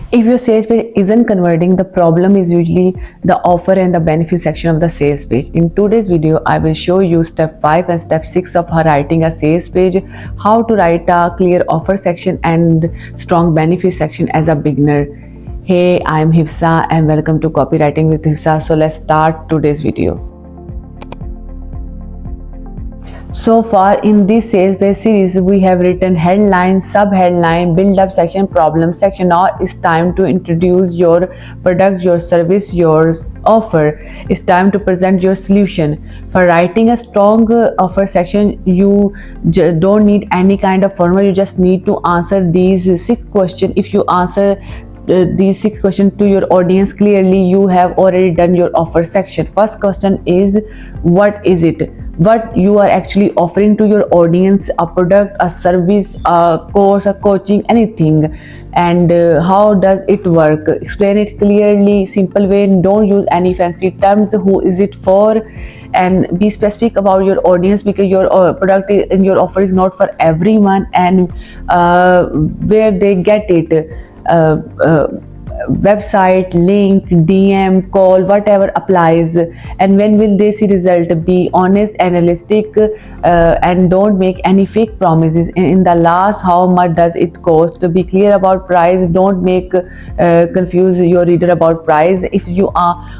If your sales page isn't converting, the problem is usually the offer and the benefit section of the sales page. In today's video, I will show you step 5 and step 6 of writing a sales page, how to write a clear offer section and strong benefit section as a beginner. Hey, I'm Hifsa and welcome to Copywriting with Hifsa. So let's start today's video. So far in this sales page series, we have written headline, sub-headline, build-up section, problem section. Now it's time to introduce your product, your service, your offer. It's time to present your solution. For writing a strong offer section, you don't need any kind of formula. You just need to answer these 6 questions. If you answer these 6 questions to your audience clearly, you have already done your offer section. First question is, what is it? What you are actually offering to your audience: a product, a service, a course, a coaching, anything. And how does it work? Explain it clearly, simple way. Don't use any fancy terms. Who is it for? And be specific about your audience, because your product and your offer is not for everyone, and where they get it. Website, link, DM, call, whatever applies. And when will they see result? Be honest and realistic, and don't make any fake promises. In the last, how much does it cost? Be clear about price. Don't make confuse your reader about price. If you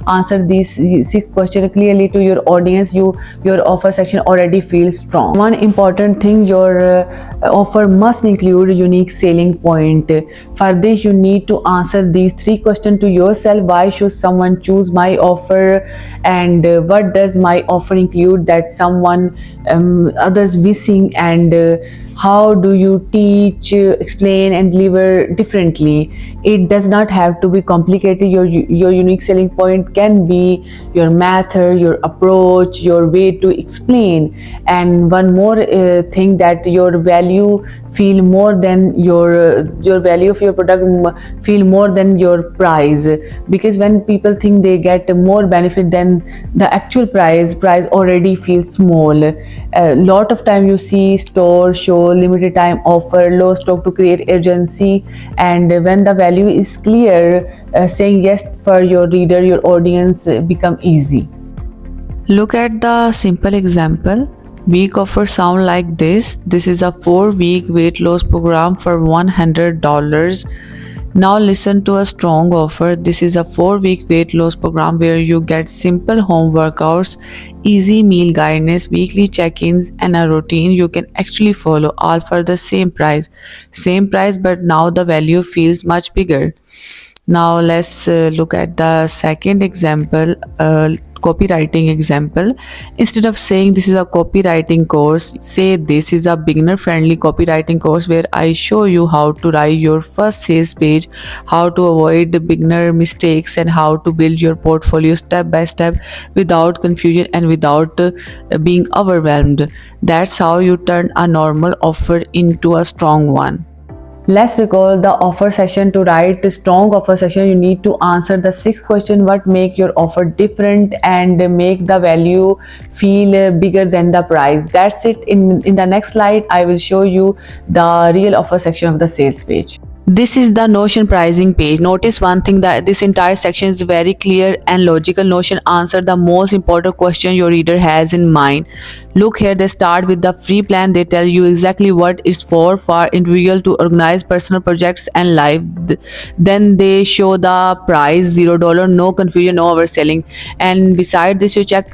answer these 6 questions clearly to your audience, your offer section already feels strong. One important thing, your offer must include unique selling point. For this, you need to answer these 3 questions to yourself. Why should someone choose my offer? And what does my offer include that someone others missing? And how do you teach, explain, and deliver differently? It does not have to be complicated. Your unique selling point can be your method, your approach, your way to explain. And one more thing, that your value feel more than your value of your product feel more than your price. Because when people think they get more benefit than the actual price already feels small. A lot of time you see stores show limited time offer, low stock to create urgency. And when the value is clear, saying yes for your reader, your audience, become easy. Look at the simple example. Week offer sound like this. This is a 4-week weight loss program for $100. Now listen to a strong offer. This is a 4-week weight loss program where you get simple home workouts, easy meal guidance, weekly check-ins, and a routine you can actually follow, all for the same price. Same price, but now the value feels much bigger. Now let's look at the second example, copywriting example. Instead of saying this is a copywriting course, say this is a beginner friendly copywriting course where I show you how to write your first sales page, how to avoid beginner mistakes, and how to build your portfolio step by step without confusion and without being overwhelmed. That's how you turn a normal offer into a strong one. Let's recall the offer section. To write a strong offer section, you need to answer the 6 questions. What make your offer different and make the value feel bigger than the price? That's it. In the next slide, I will show you the real offer section of the sales page. This is the Notion pricing page. Notice one thing, that this entire section is very clear and logical. Notion answer the most important question your reader has in mind. Look here, they start with the free plan. They tell you exactly what it's for individual to organize personal projects and life. Then they show the price, $0, no confusion, no overselling. And beside this, you check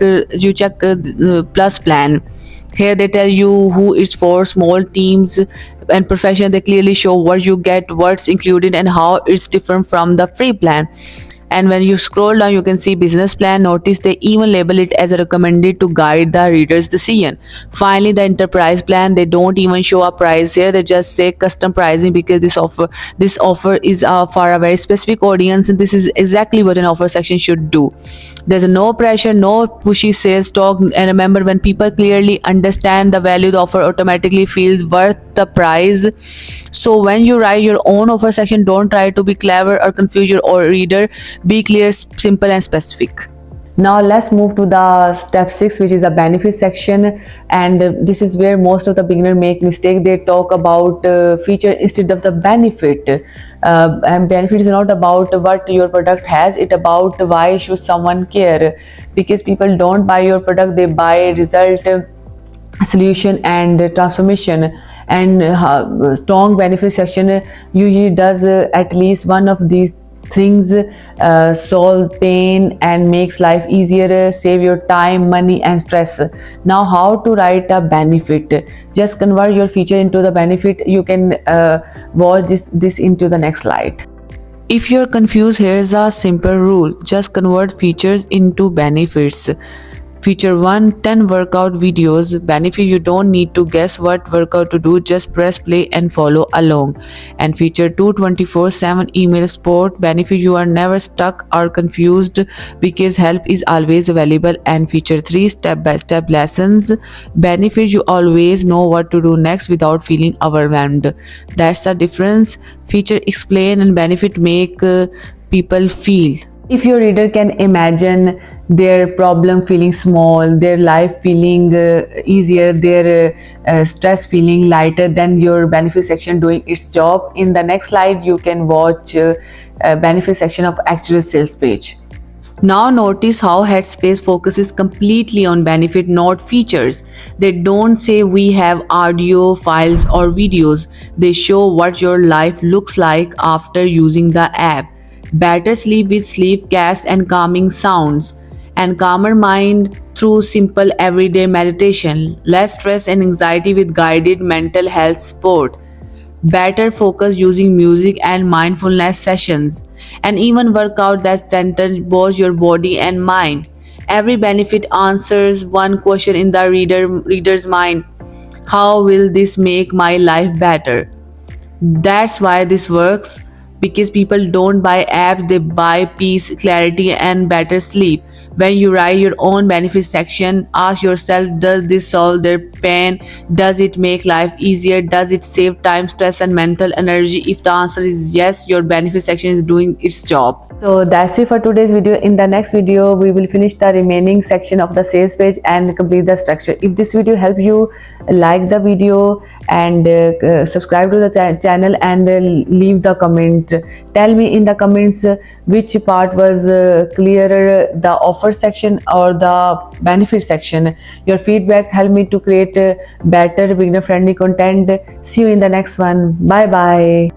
plus plan. Here they tell you who it's for, small teams and professional. They clearly show what you get, what's included, and how it's different from the free plan. And when you scroll down, you can see business plan. Notice they even label it as recommended to guide the reader's decision. Finally, the enterprise plan, they don't even show a price here. They just say custom pricing, because this offer is for a very specific audience, and this is exactly what an offer section should do. There's no pressure, no pushy sales talk. And remember, when people clearly understand the value, the offer automatically feels worth the price. So when you write your own offer section, don't try to be clever or confuse your reader. Be clear, simple, and specific. Now let's move to the step 6, which is the benefit section, and this is where most of the beginner make mistake. They talk about feature instead of the benefit, and benefit is not about what your product has, it about why should someone care, because people don't buy your product, they buy result, solution and transformation. And strong benefit section usually does at least one of these things: solve pain and makes life easier, save your time, money and stress. Now how to write a benefit? Just convert your feature into the benefit. You can watch this into the next slide. If you're confused, here's a simple rule: just convert features into benefits. Feature 1, 10 workout videos. Benefit: you don't need to guess what workout to do, just press play and follow along. And feature 2, 24/7 email support. Benefit: you are never stuck or confused because help is always available. And feature 3, step by step lessons. Benefit: you always know what to do next without feeling overwhelmed. That's the difference. Feature explain and benefit make people feel. If your reader can imagine their problem feeling small, their life feeling easier, their stress feeling lighter, then your benefit section doing its job. In the next slide, you can watch benefit section of actual sales page. Now notice how Headspace focuses completely on benefit, not features. They don't say we have audio files or videos. They show what your life looks like after using the app. Better sleep with sleepcast and calming sounds, and calmer mind through simple everyday meditation. Less stress and anxiety with guided mental health support. Better focus using music and mindfulness sessions, and even workout that centers both your body and mind. Every benefit answers one question in the reader's mind: how will this make my life better? That's why this works, because people don't buy apps, they buy peace, clarity, and better sleep. When you write your own benefit section, ask yourself: does this solve their pain? Does it make life easier? Does it save time, stress, and mental energy? If the answer is yes, your benefit section is doing its job. So that's it for today's video. In the next video, we will finish the remaining section of the sales page and complete the structure. If this video helped you, like the video and subscribe to the channel and leave the comment. Tell me in the comments which part was clearer, the offer section or the benefit section. Your feedback help me to create better beginner friendly content. See you in the next one. Bye bye.